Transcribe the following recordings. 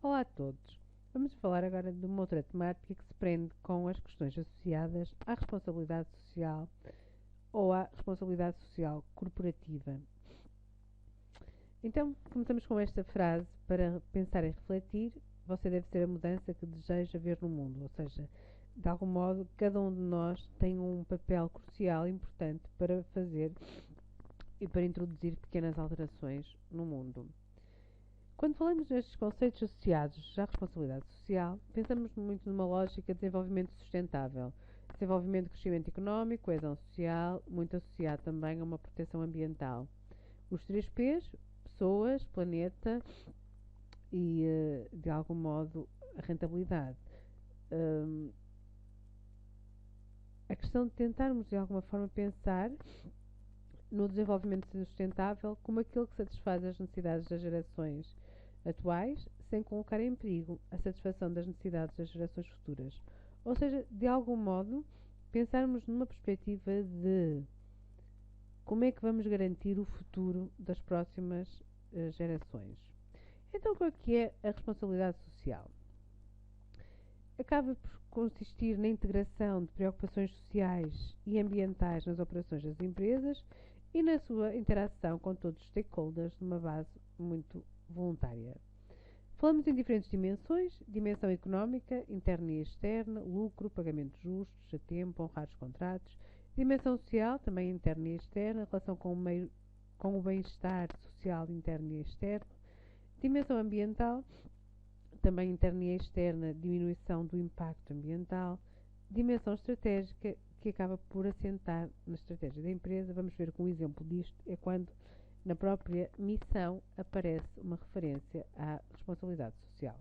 Olá a todos. Vamos falar agora de uma outra temática que se prende com as questões associadas à responsabilidade social ou à responsabilidade social corporativa. Então, começamos com esta frase para pensar e refletir. Você deve ser a mudança que deseja ver no mundo, ou seja, de algum modo, cada um de nós tem um papel crucial e importante para fazer e para introduzir pequenas alterações no mundo. Quando falamos nestes conceitos associados à responsabilidade social, pensamos muito numa lógica de desenvolvimento sustentável, desenvolvimento e crescimento económico, coesão social, muito associado também a uma proteção ambiental. Os 3 P's, pessoas, planeta e, de algum modo, a rentabilidade. A questão de tentarmos, de alguma forma, pensar no desenvolvimento sustentável como aquilo que satisfaz as necessidades das gerações atuais, sem colocar em perigo a satisfação das necessidades das gerações futuras. Ou seja, de algum modo, pensarmos numa perspectiva de como é que vamos garantir o futuro das próximas gerações. Então, o que é a responsabilidade social? Acaba por consistir na integração de preocupações sociais e ambientais nas operações das empresas e na sua interação com todos os stakeholders numa base muito voluntária. Falamos em diferentes dimensões: dimensão económica, interna e externa, lucro, pagamentos justos, a tempo, honrar os contratos; dimensão social, também interna e externa, relação com o bem-estar social interno e externo; dimensão ambiental, também interna e externa, diminuição do impacto ambiental; dimensão estratégica, que acaba por assentar na estratégia da empresa. Vamos ver que um exemplo disto é quando na própria missão aparece uma referência à responsabilidade social.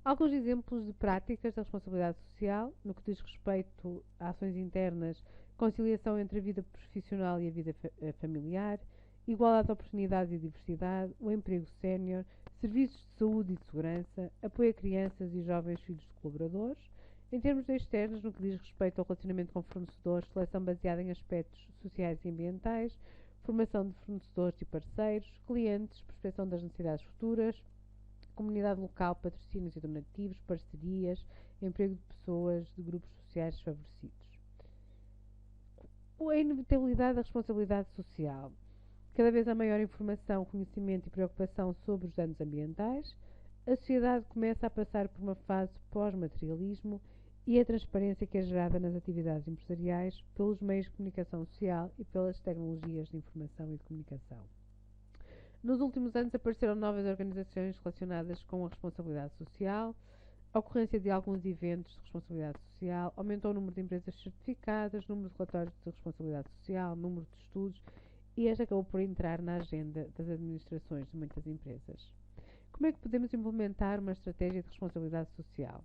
Alguns exemplos de práticas da responsabilidade social no que diz respeito a ações internas: conciliação entre a vida profissional e a vida familiar, igualdade de oportunidades e diversidade, o emprego sénior, serviços de saúde e de segurança, apoio a crianças e jovens filhos de colaboradores. Em termos externos, no que diz respeito ao relacionamento com fornecedores, seleção baseada em aspectos sociais e ambientais, formação de fornecedores e parceiros, clientes, prospecção das necessidades futuras, comunidade local, patrocínios e donativos, parcerias, emprego de pessoas de grupos sociais desfavorecidos. A inevitabilidade da responsabilidade social. Cada vez há maior informação, conhecimento e preocupação sobre os danos ambientais. A sociedade começa a passar por uma fase pós-materialismo e a transparência que é gerada nas atividades empresariais pelos meios de comunicação social e pelas tecnologias de informação e de comunicação. Nos últimos anos apareceram novas organizações relacionadas com a responsabilidade social, a ocorrência de alguns eventos de responsabilidade social, aumentou o número de empresas certificadas, número de relatórios de responsabilidade social, número de estudos, e esta acabou por entrar na agenda das administrações de muitas empresas. Como é que podemos implementar uma estratégia de responsabilidade social?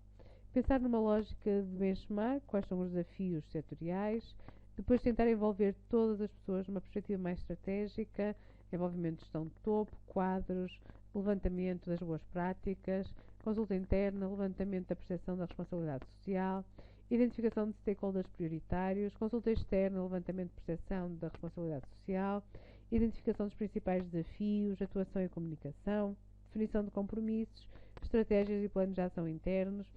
Pensar numa lógica de benchmark, quais são os desafios setoriais, depois tentar envolver todas as pessoas numa perspectiva mais estratégica, envolvimento de gestão de topo, quadros, levantamento das boas práticas, consulta interna, levantamento da percepção da responsabilidade social, identificação de stakeholders prioritários, consulta externa, levantamento de percepção da responsabilidade social, identificação dos principais desafios, atuação e comunicação, definição de compromissos, estratégias e planos de ação internos,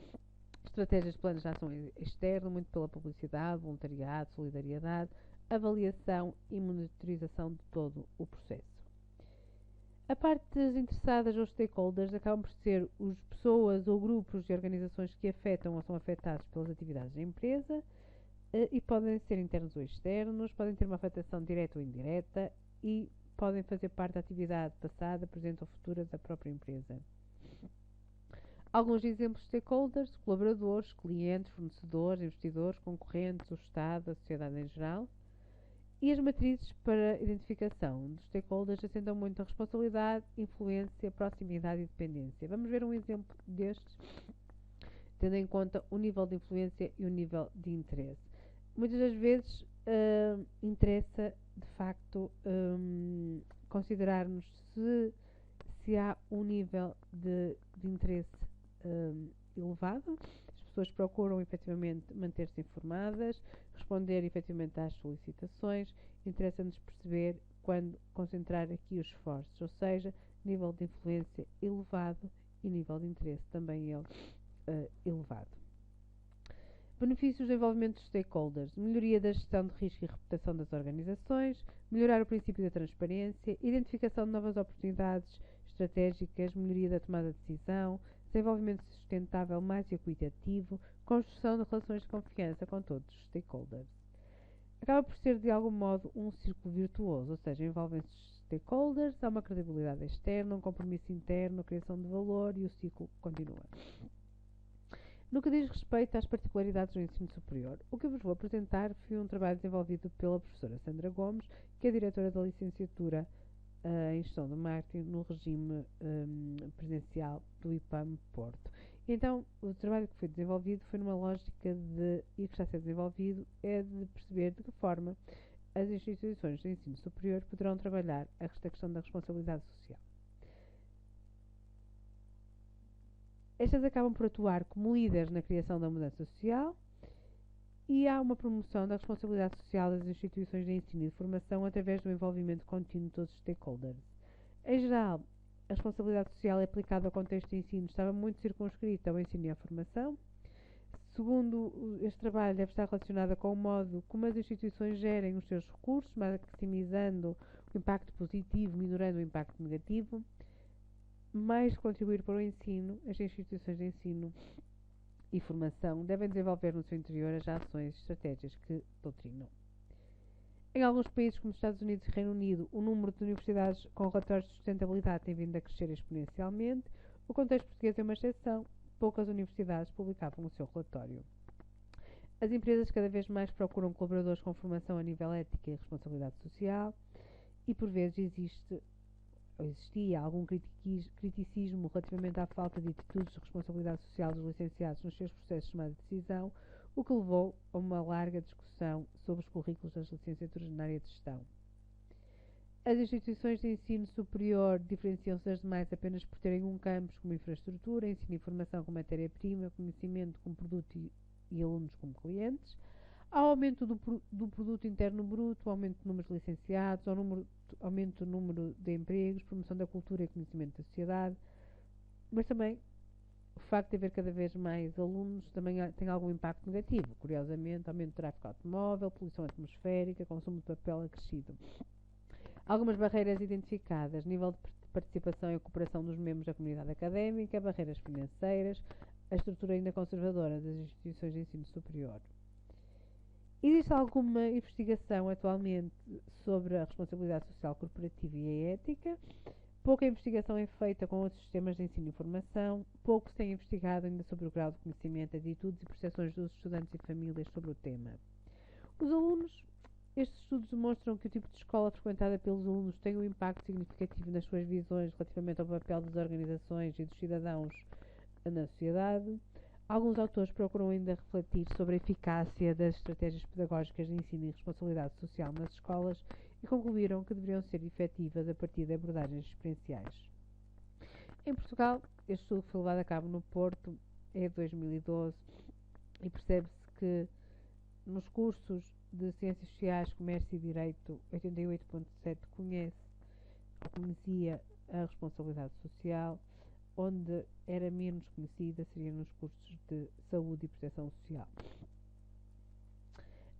estratégias de planos de ação externo, muito pela publicidade, voluntariado, solidariedade, avaliação e monitorização de todo o processo. A parte das interessadas ou stakeholders acabam por ser as pessoas ou grupos de organizações que afetam ou são afetados pelas atividades da empresa e podem ser internos ou externos, podem ter uma afetação direta ou indireta e podem fazer parte da atividade passada, presente ou futura da própria empresa. Alguns exemplos de stakeholders: colaboradores, clientes, fornecedores, investidores, concorrentes, o Estado, a sociedade em geral. E as matrizes para identificação dos stakeholders assentam muito a responsabilidade, influência, proximidade e dependência. Vamos ver um exemplo destes, tendo em conta o nível de influência e o nível de interesse. Muitas das vezes interessa, de facto, considerarmos se há um nível de interesse elevado. As pessoas procuram efetivamente manter-se informadas, responder efetivamente às solicitações. Interessa-nos perceber quando concentrar aqui os esforços, ou seja, nível de influência elevado e nível de interesse também ele elevado. Benefícios do envolvimento dos stakeholders: melhoria da gestão de risco e reputação das organizações, melhorar o princípio da transparência, identificação de novas oportunidades estratégicas, melhoria da tomada de decisão, desenvolvimento sustentável mais equitativo, construção de relações de confiança com todos os stakeholders. Acaba por ser, de algum modo, um círculo virtuoso, ou seja, envolvem-se os stakeholders, há uma credibilidade externa, um compromisso interno, a criação de valor e o ciclo continua. No que diz respeito às particularidades do ensino superior, o que eu vos vou apresentar foi um trabalho desenvolvido pela professora Sandra Gomes, que é diretora da licenciatura em Gestão do Marketing no regime presencial do IPAM Porto. Então, o trabalho que foi desenvolvido foi numa lógica e que está a ser desenvolvido é de perceber de que forma as instituições de ensino superior poderão trabalhar esta questão da responsabilidade social. Estas acabam por atuar como líderes na criação da mudança social e há uma promoção da responsabilidade social das instituições de ensino e de formação através do envolvimento contínuo de todos os stakeholders. Em geral, a responsabilidade social aplicada ao contexto de ensino estava muito circunscrita ao ensino e à formação. Segundo, este trabalho deve estar relacionado com o modo como as instituições gerem os seus recursos, maximizando o impacto positivo, minorando o impacto negativo. Mais contribuir para o ensino, as instituições de ensino e formação devem desenvolver no seu interior as ações e estratégias que doutrinam. Em alguns países, como os Estados Unidos e Reino Unido, o número de universidades com relatórios de sustentabilidade tem vindo a crescer exponencialmente. O contexto português é uma exceção. Poucas universidades publicavam o seu relatório. As empresas cada vez mais procuram colaboradores com formação a nível ética e responsabilidade social e, por vezes, existia algum criticismo relativamente à falta de atitudes de responsabilidade social dos licenciados nos seus processos de tomada de decisão, o que levou a uma larga discussão sobre os currículos das licenciaturas na área de gestão. As instituições de ensino superior diferenciam-se das demais apenas por terem um campus como infraestrutura, ensino e formação como matéria-prima, conhecimento como produto e alunos como clientes. Há aumento do produto interno bruto, aumento do número de licenciados, aumento do número de empregos, promoção da cultura e conhecimento da sociedade, mas também o facto de haver cada vez mais alunos também tem algum impacto negativo. Curiosamente, aumento do tráfego automóvel, poluição atmosférica, consumo de papel acrescido. Algumas barreiras identificadas: nível de participação e cooperação dos membros da comunidade académica, barreiras financeiras, a estrutura ainda conservadora das instituições de ensino superior. Existe alguma investigação atualmente sobre a responsabilidade social corporativa e a ética. Pouca investigação é feita com outros sistemas de ensino e formação. Pouco se tem investigado ainda sobre o grau de conhecimento, atitudes e percepções dos estudantes e famílias sobre o tema. Os alunos. Estes estudos demonstram que o tipo de escola frequentada pelos alunos tem um impacto significativo nas suas visões relativamente ao papel das organizações e dos cidadãos na sociedade. Alguns autores procuram ainda refletir sobre a eficácia das estratégias pedagógicas de ensino e responsabilidade social nas escolas e concluíram que deveriam ser efetivas a partir de abordagens experienciais. Em Portugal, este estudo foi levado a cabo no Porto em 2012 e percebe-se que nos cursos de Ciências Sociais, Comércio e Direito, 88,7% conhecia a responsabilidade social, onde era menos conhecida seria nos cursos de Saúde e Proteção Social.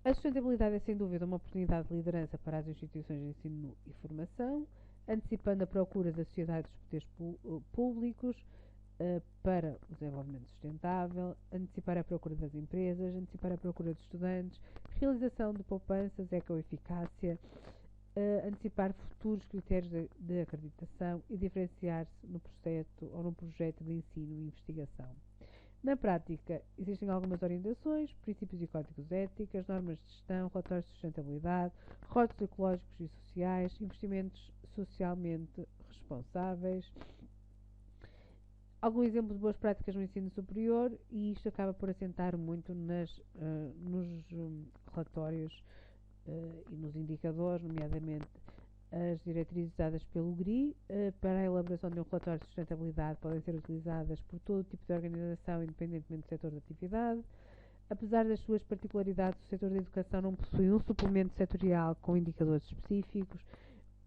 A sustentabilidade é sem dúvida uma oportunidade de liderança para as instituições de ensino e formação, antecipando a procura da sociedade dos poderes públicos para o desenvolvimento sustentável, antecipar a procura das empresas, antecipar a procura dos estudantes, realização de poupanças, ecoeficácia, antecipar futuros critérios de acreditação e diferenciar-se no processo ou no projeto de ensino e investigação. Na prática, existem algumas orientações, princípios e códigos éticos, normas de gestão, relatórios de sustentabilidade, rótulos ecológicos e sociais, investimentos socialmente responsáveis. Algum exemplo de boas práticas no ensino superior, e isto acaba por assentar muito nos relatórios e nos indicadores, nomeadamente as diretrizes dadas pelo GRI para a elaboração de um relatório de sustentabilidade podem ser utilizadas por todo tipo de organização, independentemente do setor de atividade. Apesar das suas particularidades, o setor da educação não possui um suplemento setorial com indicadores específicos.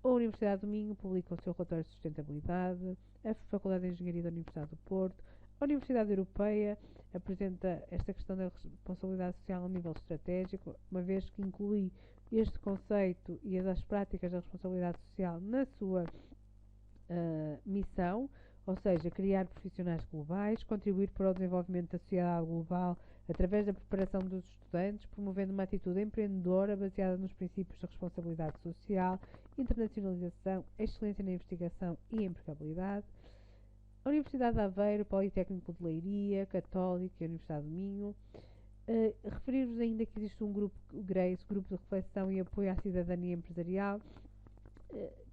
A Universidade do Minho publica o seu relatório de sustentabilidade. a Faculdade de Engenharia da Universidade do Porto. A Universidade Europeia apresenta esta questão da responsabilidade social a nível estratégico, uma vez que inclui este conceito e as práticas da responsabilidade social na sua missão, ou seja, criar profissionais globais, contribuir para o desenvolvimento da sociedade global através da preparação dos estudantes, promovendo uma atitude empreendedora baseada nos princípios de responsabilidade social, internacionalização, excelência na investigação e empregabilidade. A Universidade de Aveiro, Politécnico de Leiria, Católica e a Universidade do Minho. Referir-vos ainda que existe um grupo GRACE, Grupo de Reflexão e Apoio à Cidadania Empresarial,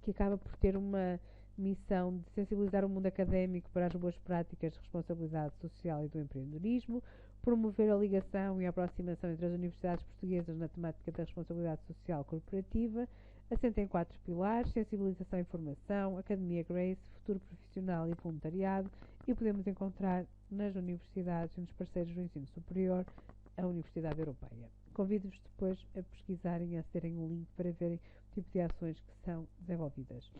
que acaba por ter uma missão de sensibilizar o mundo académico para as boas práticas de responsabilidade social e do empreendedorismo, promover a ligação e a aproximação entre as universidades portuguesas na temática da responsabilidade social corporativa, assenta em 4 pilares: sensibilização e formação, Academia GRACE, futuro profissional e voluntariado, e podemos encontrar nas universidades e nos parceiros do ensino superior a Universidade Europeia. Convido-vos depois a pesquisarem e a acederem o link para verem o tipo de ações que são desenvolvidas.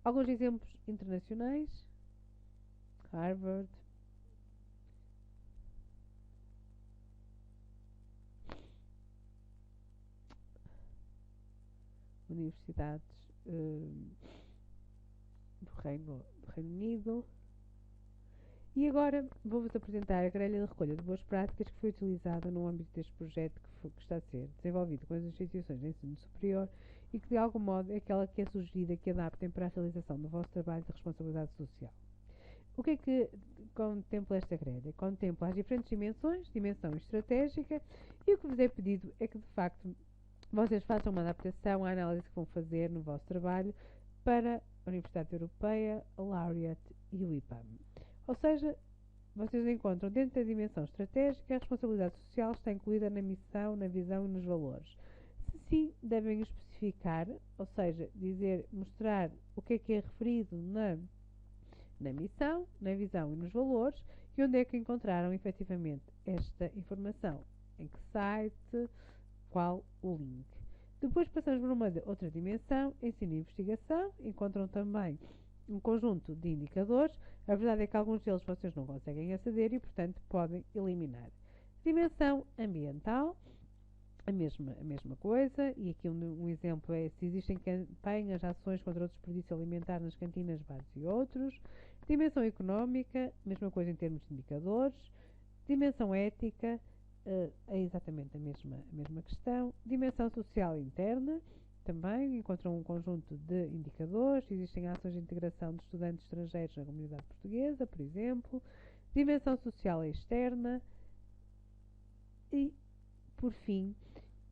Alguns exemplos internacionais: Harvard, universidades do Reino Unido. E agora vou-vos apresentar a grelha de recolha de boas práticas que foi utilizada no âmbito deste projeto que está a ser desenvolvido com as instituições de ensino superior e que de algum modo é aquela que é sugerida que adaptem para a realização do vosso trabalho de responsabilidade social. O que é que contempla esta grelha? Contempla as diferentes dimensões, dimensão estratégica, e o que vos é pedido é que de facto vocês façam uma adaptação à análise que vão fazer no vosso trabalho para a Universidade Europeia, a Laureate e o IPAM. Ou seja, vocês encontram dentro da dimensão estratégica a responsabilidade social está incluída na missão, na visão e nos valores. Se sim, devem especificar, ou seja, mostrar o que é referido na missão, na visão e nos valores, e onde é que encontraram efetivamente esta informação, em que site, qual o link. Depois passamos para uma outra dimensão, ensino e investigação. Encontram também um conjunto de indicadores. A verdade é que alguns deles vocês não conseguem aceder e, portanto, podem eliminar. Dimensão ambiental, a mesma coisa, e aqui um exemplo é se existem campanhas, ações contra o desperdício alimentar nas cantinas, bares e outros. Dimensão económica, mesma coisa em termos de indicadores. Dimensão ética, é exatamente a mesma questão. Dimensão social interna, também encontram um conjunto de indicadores. Existem ações de integração de estudantes estrangeiros na comunidade portuguesa, por exemplo. Dimensão social externa. E, por fim,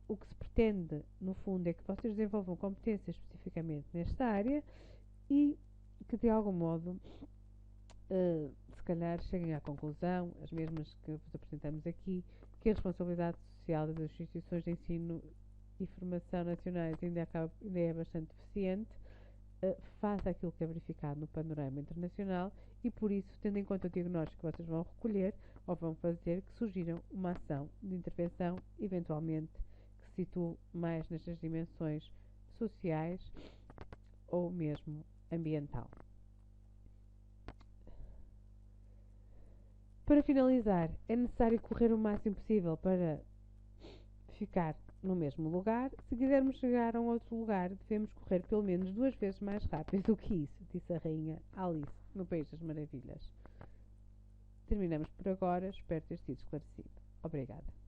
o que se pretende, no fundo, é que vocês desenvolvam competências especificamente nesta área e que, de algum modo, se calhar cheguem à conclusão, as mesmas que vos apresentamos aqui, que a responsabilidade social das instituições de ensino e formação nacionais ainda é bastante deficiente face àquilo que é verificado no panorama internacional e, por isso, tendo em conta o diagnóstico que vocês vão recolher ou vão fazer, que surgiram uma ação de intervenção, eventualmente, que se situe mais nestas dimensões sociais ou mesmo ambiental. Para finalizar, é necessário correr o máximo possível para ficar no mesmo lugar. Se quisermos chegar a um outro lugar, devemos correr pelo menos 2 vezes mais rápido do que isso, disse a rainha Alice no País das Maravilhas. Terminamos por agora, espero ter sido esclarecido. Obrigada.